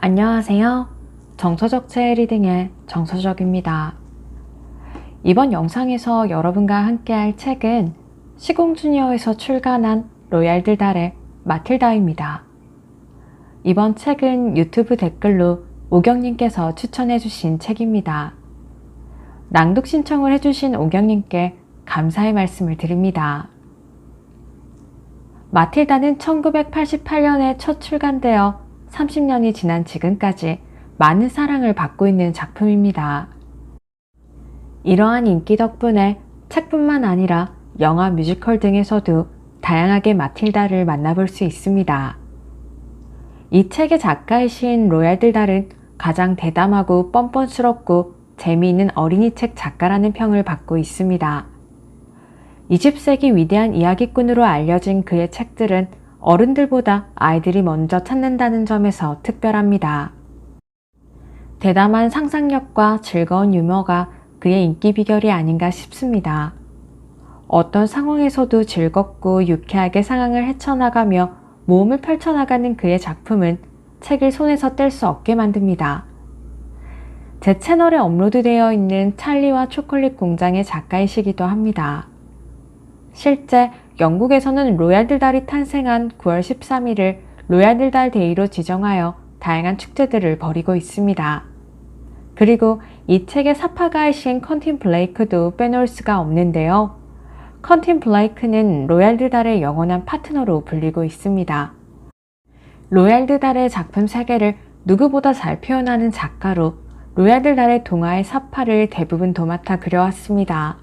안녕하세요. 정서적체 리딩의 정서적입니다. 이번 영상에서 여러분과 함께할 책은 시공주니어에서 출간한 로얄들 달의 마틸다입니다. 이번 책은 유튜브 댓글로 오경님께서 추천해주신 책입니다. 낭독 신청을 해주신 오경님께 감사의 말씀을 드립니다. 마틸다는 1988년에 첫 출간되어 30년이 지난 지금까지 많은 사랑을 받고 있는 작품입니다. 이러한 인기 덕분에 책뿐만 아니라 영화, 뮤지컬 등에서도 다양하게 마틸다를 만나볼 수 있습니다. 이 책의 작가이신 로얄들 달은 가장 대담하고 뻔뻔스럽고 재미있는 어린이 책 작가라는 평을 받고 있습니다. 20세기 위대한 이야기꾼으로 알려진 그의 책들은 어른들보다 아이들이 먼저 찾는다는 점에서 특별합니다. 대담한 상상력과 즐거운 유머가 그의 인기 비결이 아닌가 싶습니다. 어떤 상황에서도 즐겁고 유쾌하게 상황을 헤쳐나가며 모험을 펼쳐나가는 그의 작품은 책을 손에서 뗄 수 없게 만듭니다. 제 채널에 업로드되어 있는 찰리와 초콜릿 공장의 작가이시기도 합니다. 실제 영국에서는 로얄들 달이 탄생한 9월 13일을 로얄들 달 데이로 지정하여 다양한 축제들을 벌이고 있습니다. 그리고 이 책의 사파가이신 컨틴 블레이크도 빼놓을 수가 없는데요. 컨틴 블레이크는 로얄들 달의 영원한 파트너로 불리고 있습니다. 로얄들 달의 작품 세계를 누구보다 잘 표현하는 작가로 로얄들 달의 동화의 사파를 대부분 도맡아 그려왔습니다.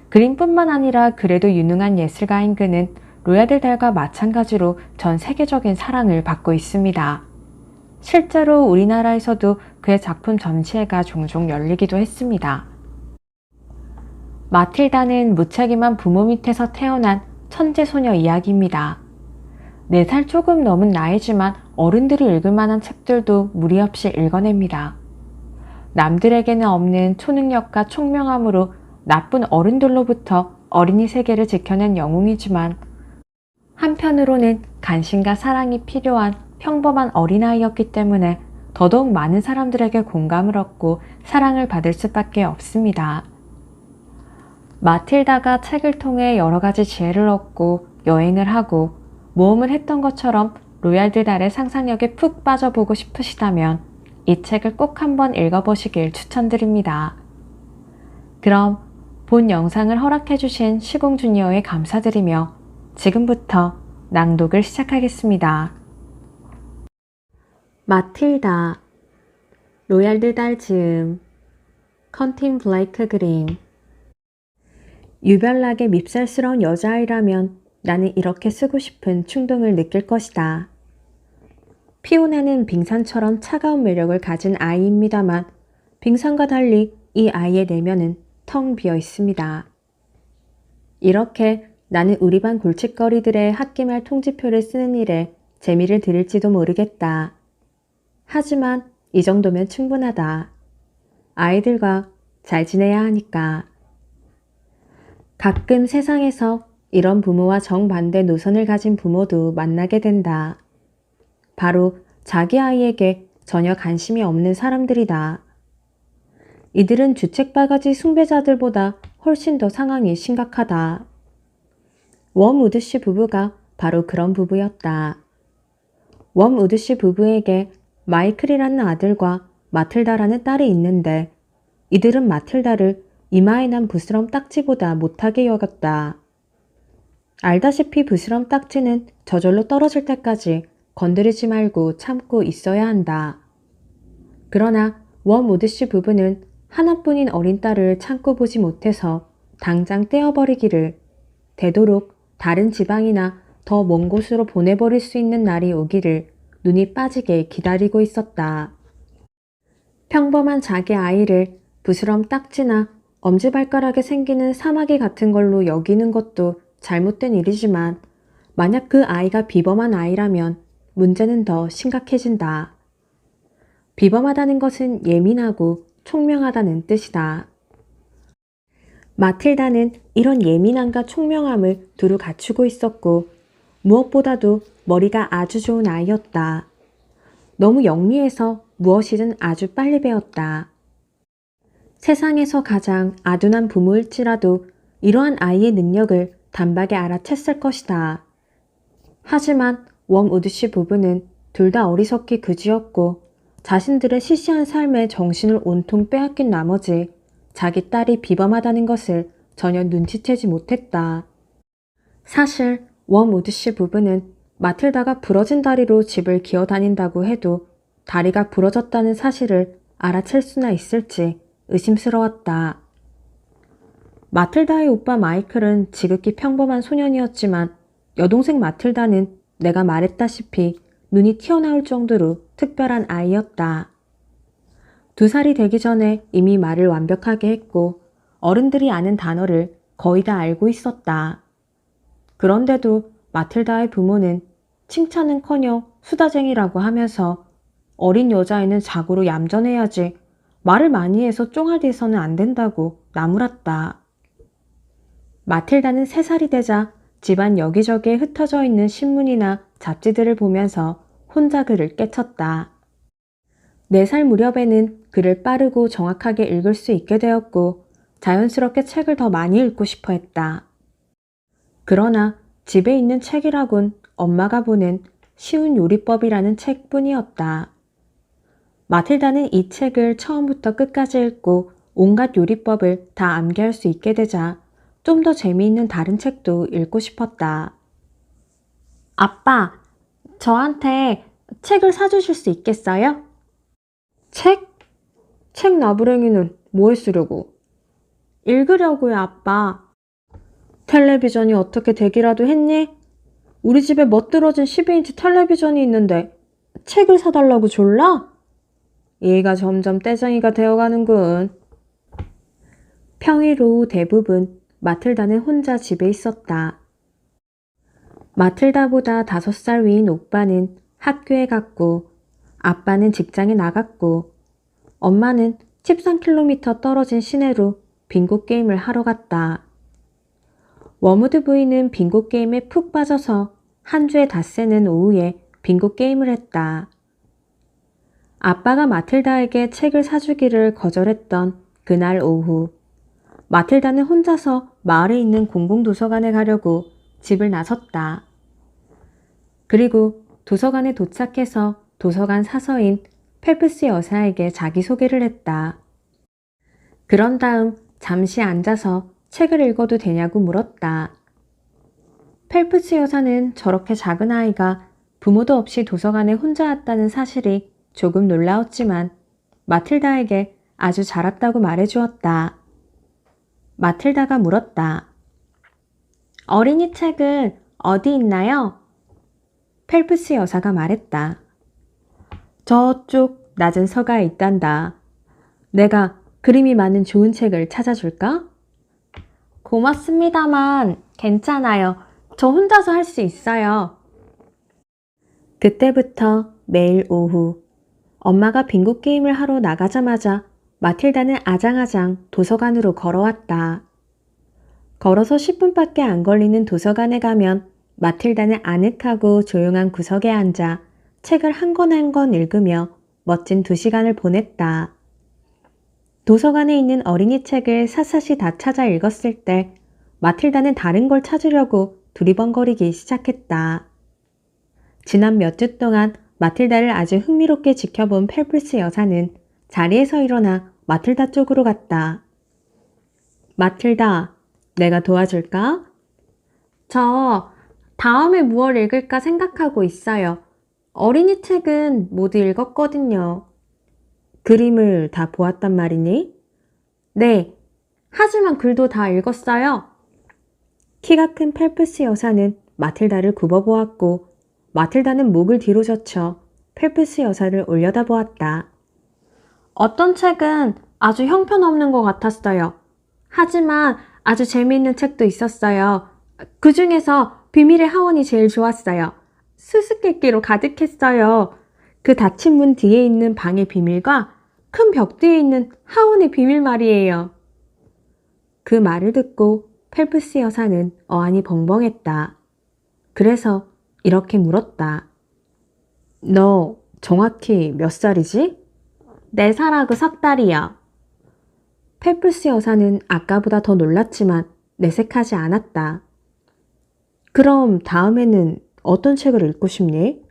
그림뿐만 아니라 그래도 유능한 예술가인 그는 로얄들 달과 마찬가지로 전 세계적인 사랑을 받고 있습니다. 실제로 우리나라에서도 그의 작품 전시회가 종종 열리기도 했습니다. 마틸다는 무책임한 부모 밑에서 태어난 천재 소녀 이야기입니다. 4살 조금 넘은 나이지만 어른들이 읽을 만한 책들도 무리 없이 읽어냅니다. 남들에게는 없는 초능력과 총명함으로 나쁜 어른들로부터 어린이 세계를 지켜낸 영웅이지만 한편으로는 간신과 사랑이 필요한 평범한 어린아이였기 때문에 더더욱 많은 사람들에게 공감을 얻고 사랑을 받을 수밖에 없습니다. 마틸다가 책을 통해 여러 가지 지혜를 얻고 여행을 하고 모험을 했던 것처럼 로얄들 달의 상상력에 푹 빠져보고 싶으시다면 이 책을 꼭 한번 읽어보시길 추천드립니다. 그럼 본 영상을 허락해주신 시공주니어에 감사드리며 지금부터 낭독을 시작하겠습니다. 마틸다, 로얄들 달 즈음, 컨틴 블레이크 그림. 유별나게 밉살스러운 여자아이라면 나는 이렇게 쓰고 싶은 충동을 느낄 것이다. 피오나는 빙산처럼 차가운 매력을 가진 아이입니다만 빙산과 달리 이 아이의 내면은 텅 비어 있습니다. 이렇게 나는 우리 반 골칫거리들의 학기말 통지표를 쓰는 일에 재미를 들일지도 모르겠다. 하지만 이 정도면 충분하다. 아이들과 잘 지내야 하니까. 가끔 세상에서 이런 부모와 정반대 노선을 가진 부모도 만나게 된다. 바로 자기 아이에게 전혀 관심이 없는 사람들이다. 이들은 주책바가지 숭배자들보다 훨씬 더 상황이 심각하다. 웜우드 씨 부부가 바로 그런 부부였다. 웜우드 씨 부부에게 마이클이라는 아들과 마틸다라는 딸이 있는데 이들은 마틸다를 이마에 난 부스럼 딱지보다 못하게 여겼다. 알다시피 부스럼 딱지는 저절로 떨어질 때까지 건드리지 말고 참고 있어야 한다. 그러나 웜우드 씨 부부는 하나뿐인 어린 딸을 참고 보지 못해서 당장 떼어버리기를, 되도록 다른 지방이나 더 먼 곳으로 보내버릴 수 있는 날이 오기를 눈이 빠지게 기다리고 있었다. 평범한 자기 아이를 부스럼 딱지나 엄지발가락에 생기는 사마귀 같은 걸로 여기는 것도 잘못된 일이지만 만약 그 아이가 비범한 아이라면 문제는 더 심각해진다. 비범하다는 것은 예민하고 총명하다는 뜻이다. 마틸다는 이런 예민함과 총명함을 두루 갖추고 있었고 무엇보다도 머리가 아주 좋은 아이였다. 너무 영리해서 무엇이든 아주 빨리 배웠다. 세상에서 가장 아둔한 부모일지라도 이러한 아이의 능력을 단박에 알아챘을 것이다. 하지만 웜우드씨 부부는 둘 다 어리석기 그지였고 자신들의 시시한 삶에 정신을 온통 빼앗긴 나머지 자기 딸이 비범하다는 것을 전혀 눈치채지 못했다. 사실 웜우드씨 부부는 마틸다가 부러진 다리로 집을 기어다닌다고 해도 다리가 부러졌다는 사실을 알아챌 수나 있을지 의심스러웠다. 마틸다의 오빠 마이클은 지극히 평범한 소년이었지만 여동생 마틸다는 내가 말했다시피 눈이 튀어나올 정도로 특별한 아이였다. 2살이 되기 전에 이미 말을 완벽하게 했고 어른들이 아는 단어를 거의 다 알고 있었다. 그런데도 마틸다의 부모는 칭찬은커녕 수다쟁이라고 하면서 어린 여자애는 자고로 얌전해야지 말을 많이 해서 쫑알돼서는 안 된다고 나무랐다. 마틸다는 3살이 되자 집안 여기저기에 흩어져 있는 신문이나 잡지들을 보면서 혼자 글을 깨쳤다. 4살 무렵에는 글을 빠르고 정확하게 읽을 수 있게 되었고 자연스럽게 책을 더 많이 읽고 싶어 했다. 그러나 집에 있는 책이라곤 엄마가 보낸 쉬운 요리법이라는 책뿐이었다. 마틸다는 이 책을 처음부터 끝까지 읽고 온갖 요리법을 다 암기할 수 있게 되자 좀 더 재미있는 다른 책도 읽고 싶었다. 아빠, 저한테 책을 사주실 수 있겠어요? 책? 책 나부랭이는 뭐 했으려고? 읽으려고요, 아빠. 텔레비전이 어떻게 되기라도 했니? 우리 집에 멋들어진 12인치 텔레비전이 있는데 책을 사달라고 졸라? 얘가 점점 떼쟁이가 되어가는군. 평일 오후 대부분 마틸다는 혼자 집에 있었다. 마틸다보다 5살 위인 오빠는 학교에 갔고 아빠는 직장에 나갔고 엄마는 13km 떨어진 시내로 빙고 게임을 하러 갔다. 워무드 부인은 빙고 게임에 푹 빠져서 한 주에 닷새는 오후에 빙고 게임을 했다. 아빠가 마틸다에게 책을 사주기를 거절했던 그날 오후, 마틸다는 혼자서 마을에 있는 공공도서관에 가려고 집을 나섰다. 그리고 도서관에 도착해서 도서관 사서인 펠프스 여사에게 자기소개를 했다. 그런 다음 잠시 앉아서 책을 읽어도 되냐고 물었다. 펠프스 여사는 저렇게 작은 아이가 부모도 없이 도서관에 혼자 왔다는 사실이 조금 놀라웠지만 마틸다에게 아주 잘 왔다고 말해주었다. 마틸다가 물었다. 어린이 책은 어디 있나요? 펠프스 여사가 말했다. 저쪽 낮은 서가에 있단다. 내가 그림이 많은 좋은 책을 찾아줄까? 고맙습니다만 괜찮아요. 저 혼자서 할 수 있어요. 그때부터 매일 오후 엄마가 빙고 게임을 하러 나가자마자 마틸다는 아장아장 도서관으로 걸어왔다. 걸어서 10분밖에 안 걸리는 도서관에 가면 마틸다는 아늑하고 조용한 구석에 앉아 책을 한 권 한 권 읽으며 멋진 2시간을 보냈다. 도서관에 있는 어린이 책을 샅샅이 다 찾아 읽었을 때 마틸다는 다른 걸 찾으려고 두리번거리기 시작했다. 지난 몇 주 동안 마틸다를 아주 흥미롭게 지켜본 펠프스 여사는 자리에서 일어나 마틸다 쪽으로 갔다. 마틸다, 내가 도와줄까? 저 다음에 무얼 읽을까 생각하고 있어요. 어린이 책은 모두 읽었거든요. 그림을 다 보았단 말이니? 네, 하지만 글도 다 읽었어요. 키가 큰 펠프스 여사는 마틸다를 굽어보았고 마틸다는 목을 뒤로 젖혀 펠프스 여사를 올려다보았다. 어떤 책은 아주 형편없는 것 같았어요. 하지만 아주 재미있는 책도 있었어요. 그 중에서 비밀의 하원이 제일 좋았어요. 수수께끼로 가득했어요. 그 닫힌 문 뒤에 있는 방의 비밀과 큰 벽 뒤에 있는 하원의 비밀 말이에요. 그 말을 듣고 펠프스 여사는 어안이 벙벙했다. 그래서 이렇게 물었다. 너 정확히 몇 살이지? 4살하고 석 달이요. 펠프스 여사는 아까보다 더 놀랐지만 내색하지 않았다. 그럼 다음에는 어떤 책을 읽고 싶니?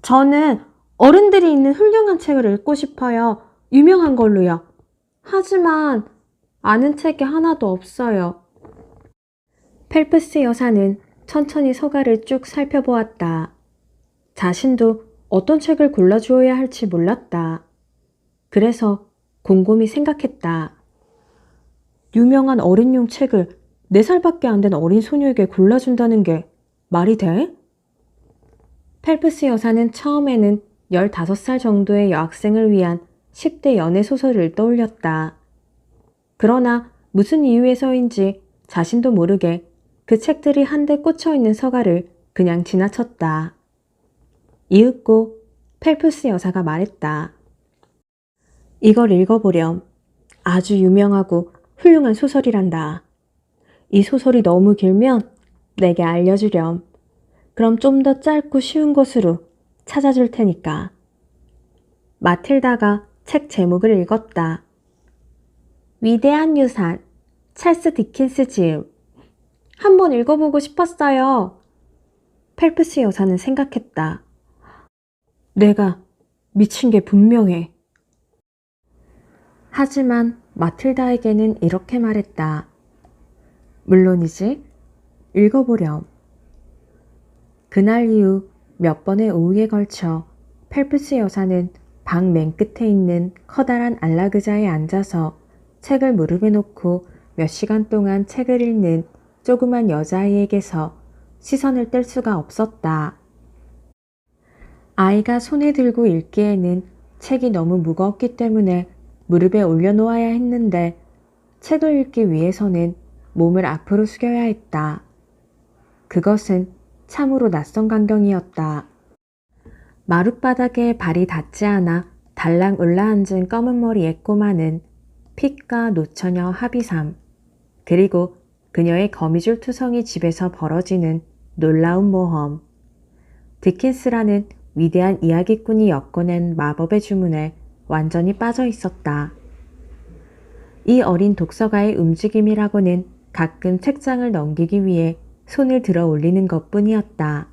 저는 어른들이 읽는 훌륭한 책을 읽고 싶어요. 유명한 걸로요. 하지만 아는 책이 하나도 없어요. 펠프스 여사는 천천히 서가를 쭉 살펴보았다. 자신도 어떤 책을 골라주어야 할지 몰랐다. 그래서 곰곰이 생각했다. 유명한 어린용 책을 4살밖에 안 된 어린 소녀에게 골라준다는 게 말이 돼? 펠프스 여사는 처음에는 15살 정도의 여학생을 위한 10대 연애 소설을 떠올렸다. 그러나 무슨 이유에서인지 자신도 모르게 그 책들이 한데 꽂혀 있는 서가를 그냥 지나쳤다. 이윽고 펠프스 여사가 말했다. 이걸 읽어보렴. 아주 유명하고 훌륭한 소설이란다. 이 소설이 너무 길면 내게 알려주렴. 그럼 좀 더 짧고 쉬운 것으로 찾아줄 테니까. 마틸다가 책 제목을 읽었다. 위대한 유산, 찰스 디킨스 지음. 한번 읽어보고 싶었어요. 펠프스 여사는 생각했다. 내가 미친 게 분명해. 하지만 마틸다에게는 이렇게 말했다. 물론이지. 읽어보렴. 그날 이후 몇 번의 오후에 걸쳐 펠프스 여사는 방 맨 끝에 있는 커다란 안락의자에 앉아서 책을 무릎에 놓고 몇 시간 동안 책을 읽는 조그만 여자아이에게서 시선을 뗄 수가 없었다. 아이가 손에 들고 읽기에는 책이 너무 무거웠기 때문에 무릎에 올려놓아야 했는데 책을 읽기 위해서는 몸을 앞으로 숙여야 했다. 그것은 참으로 낯선 광경이었다. 마룻바닥에 발이 닿지 않아 달랑 올라앉은 검은 머리의 꼬마는 핏과 노처녀 하비삼, 그리고 그녀의 거미줄 투성이 집에서 벌어지는 놀라운 모험. 디킨스라는 위대한 이야기꾼이 엮어낸 마법의 주문에 완전히 빠져 있었다. 이 어린 독서가의 움직임이라고는 가끔 책장을 넘기기 위해 손을 들어 올리는 것뿐이었다.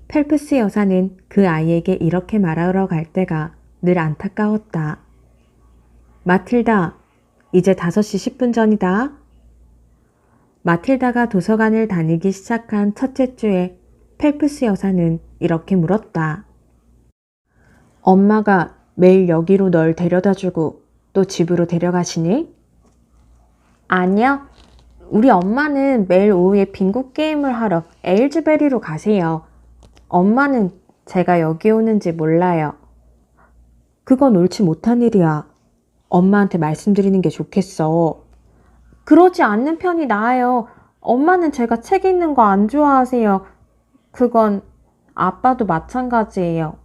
펠프스 여사는 그 아이에게 이렇게 말하러 갈 때가 늘 안타까웠다. 마틸다, 이제 5시 10분 전이다. 마틸다가 도서관을 다니기 시작한 첫째 주에 펠프스 여사는 이렇게 물었다. 엄마가 매일 여기로 널 데려다주고 또 집으로 데려가시니? 아니요. 우리 엄마는 매일 오후에 빙고 게임을 하러 에일즈베리로 가세요. 엄마는 제가 여기 오는지 몰라요. 그건 옳지 못한 일이야. 엄마한테 말씀드리는 게 좋겠어. 그러지 않는 편이 나아요. 엄마는 제가 책 읽는 거 안 좋아하세요. 그건 아빠도 마찬가지예요.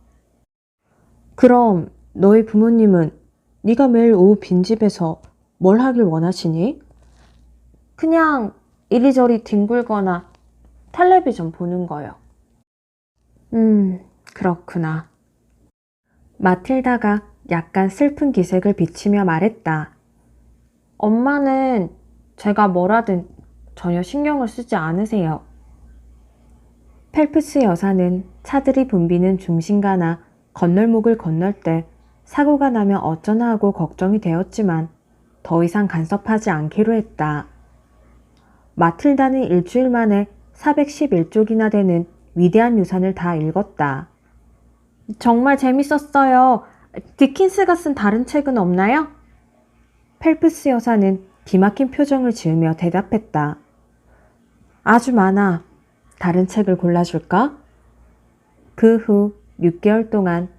그럼 너희 부모님은 네가 매일 오후 빈집에서 뭘 하길 원하시니? 그냥 이리저리 뒹굴거나 텔레비전 보는 거요. 그렇구나. 마틸다가 약간 슬픈 기색을 비치며 말했다. 엄마는 제가 뭘 하든 전혀 신경을 쓰지 않으세요. 펠프스 여사는 차들이 붐비는 중심가나 건널목을 건널 때 사고가 나면 어쩌나 하고 걱정이 되었지만 더 이상 간섭하지 않기로 했다. 마틸다는 일주일 만에 411쪽이나 되는 위대한 유산을 다 읽었다. 정말 재밌었어요. 디킨스가 쓴 다른 책은 없나요? 펠프스 여사는 기막힌 표정을 지으며 대답했다. 아주 많아. 다른 책을 골라줄까? 그 후 6개월 동안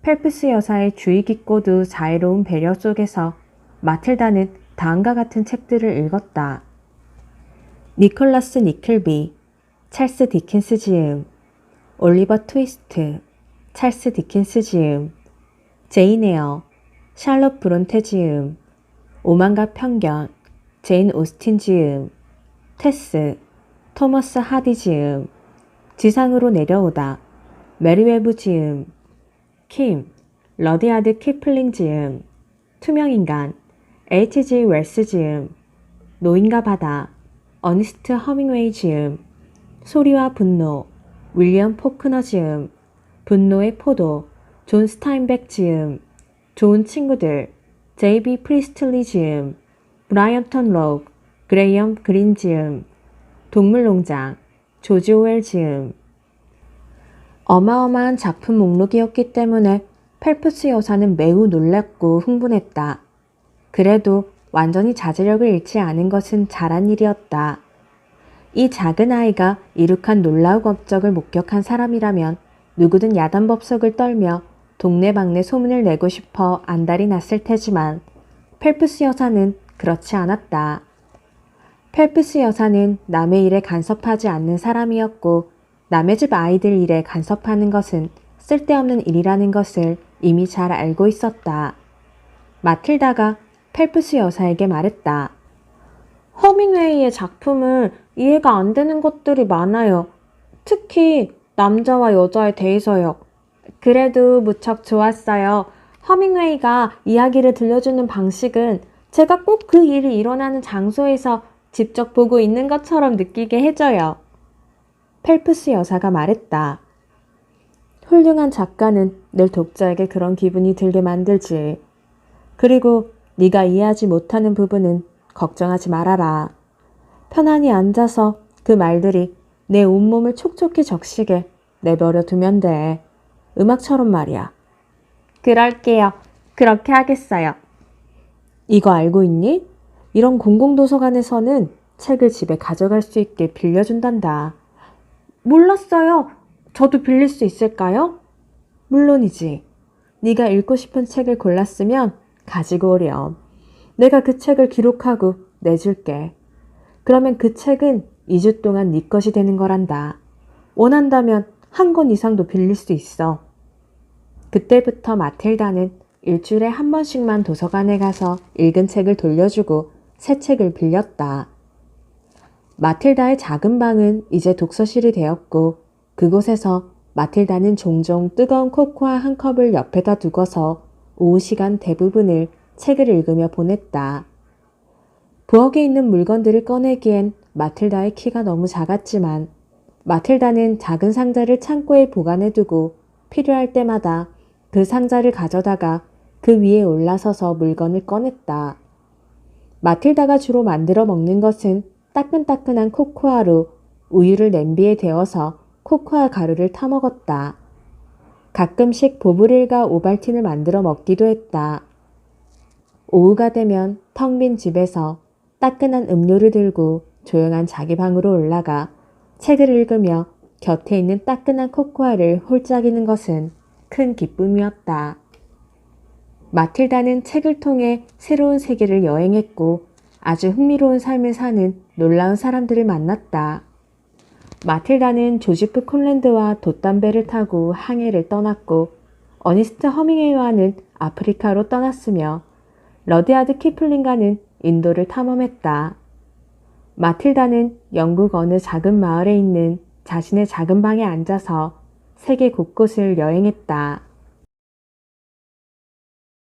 펠프스 여사의 주의 깊고도 자애로운 배려 속에서 마틸다는 다음과 같은 책들을 읽었다. 니콜라스 니클비, 찰스 디킨스 지음, 올리버 트위스트, 찰스 디킨스 지음, 제인 에어, 샬롯 브론테 지음, 오만과 편견, 제인 오스틴 지음, 테스, 토머스 하디 지음, 지상으로 내려오다, 메리웨브 지음, 킴, 러디아드 키플링 지음, 투명인간, H.G. 웰스 지음, 노인과 바다, 어니스트 허밍웨이 지음, 소리와 분노, 윌리엄 포크너 지음, 분노의 포도, 존 스타인백 지음, 좋은 친구들, J.B. 프리스틀리 지음, 브라이언턴 로그, 그레이엄 그린 지음, 동물농장, 조지 오웰 지음. 어마어마한 작품 목록이었기 때문에 펠프스 여사는 매우 놀랐고 흥분했다. 그래도 완전히 자제력을 잃지 않은 것은 잘한 일이었다. 이 작은 아이가 이룩한 놀라운 업적을 목격한 사람이라면 누구든 야단법석을 떨며 동네방네 소문을 내고 싶어 안달이 났을 테지만 펠프스 여사는 그렇지 않았다. 펠프스 여사는 남의 일에 간섭하지 않는 사람이었고 남의 집 아이들 일에 간섭하는 것은 쓸데없는 일이라는 것을 이미 잘 알고 있었다. 마틸다가 펠프스 여사에게 말했다. 허밍웨이의 작품을 이해가 안 되는 것들이 많아요. 특히 남자와 여자에 대해서요. 그래도 무척 좋았어요. 허밍웨이가 이야기를 들려주는 방식은 제가 꼭 그 일이 일어나는 장소에서 직접 보고 있는 것처럼 느끼게 해줘요. 펠프스 여사가 말했다. 훌륭한 작가는 늘 독자에게 그런 기분이 들게 만들지. 그리고 네가 이해하지 못하는 부분은 걱정하지 말아라. 편안히 앉아서 그 말들이 내 온몸을 촉촉히 적시게 내버려 두면 돼. 음악처럼 말이야. 그럴게요. 그렇게 하겠어요. 이거 알고 있니? 이런 공공도서관에서는 책을 집에 가져갈 수 있게 빌려준단다. 몰랐어요. 저도 빌릴 수 있을까요? 물론이지. 네가 읽고 싶은 책을 골랐으면 가지고 오렴. 내가 그 책을 기록하고 내줄게. 그러면 그 책은 2주 동안 네 것이 되는 거란다. 원한다면 한 권 이상도 빌릴 수 있어. 그때부터 마틸다는 일주일에 한 번씩만 도서관에 가서 읽은 책을 돌려주고 새 책을 빌렸다. 마틸다의 작은 방은 이제 독서실이 되었고 그곳에서 마틸다는 종종 뜨거운 코코아 한 컵을 옆에다 두고서 오후 시간 대부분을 책을 읽으며 보냈다. 부엌에 있는 물건들을 꺼내기엔 마틸다의 키가 너무 작았지만 마틸다는 작은 상자를 창고에 보관해두고 필요할 때마다 그 상자를 가져다가 그 위에 올라서서 물건을 꺼냈다. 마틸다가 주로 만들어 먹는 것은 따끈따끈한 코코아로 우유를 냄비에 데워서 코코아 가루를 타먹었다. 가끔씩 보브릴과 오발틴을 만들어 먹기도 했다. 오후가 되면 텅 빈 집에서 따끈한 음료를 들고 조용한 자기 방으로 올라가 책을 읽으며 곁에 있는 따끈한 코코아를 홀짝이는 것은 큰 기쁨이었다. 마틸다는 책을 통해 새로운 세계를 여행했고 아주 흥미로운 삶을 사는 놀라운 사람들을 만났다. 마틸다는 조지프 콘랜드와 돛담배를 타고 항해를 떠났고 어니스트 허밍웨이와는 아프리카로 떠났으며 러디아드 키플링과는 인도를 탐험했다. 마틸다는 영국 어느 작은 마을에 있는 자신의 작은 방에 앉아서 세계 곳곳을 여행했다.